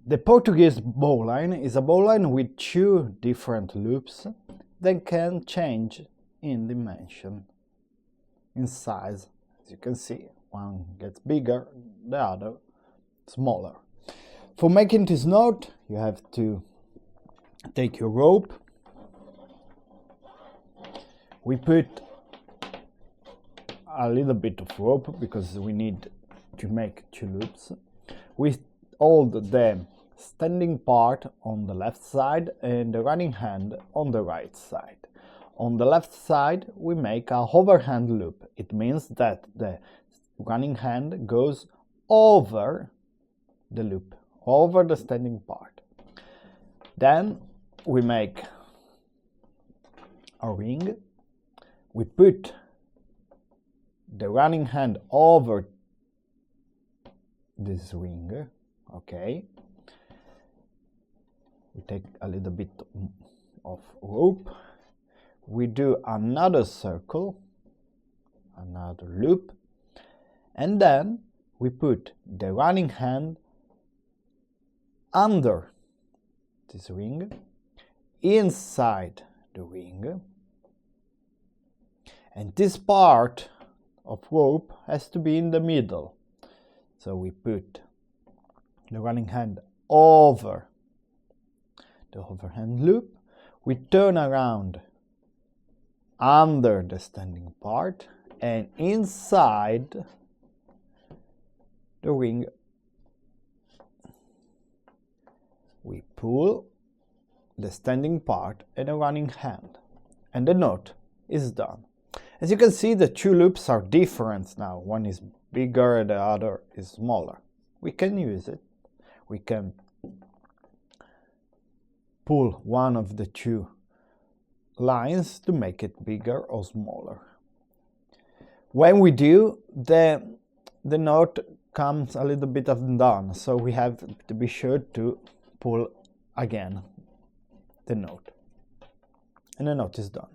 The Portuguese bowline is a bowline with two different loops that can change in dimension, in size. As you can see, one gets bigger, the other smaller. For making this knot, you have to take your rope. We put a little bit of rope because we need to make two loops. We hold the standing part on the left side and the running hand on the right side. On the left side we make a overhand loop. It means that the running hand goes over the loop, over the standing part. Then we make a ring. We put the running hand over this ring, okay. We take a little bit of rope. We do another circle, another loop, and then we put the running hand under this ring, inside the ring, and this part of rope has to be in the middle. So we put the running hand over the overhand loop, we turn around under the standing part and inside the ring we pull the standing part and the running hand, and the knot is done. As you can see, the two loops are different now. One is bigger and the other is smaller. We can use it. We can pull one of the two lines to make it bigger or smaller. When we do, the knot comes a little bit undone, so we have to be sure to pull again the knot, and the knot is done.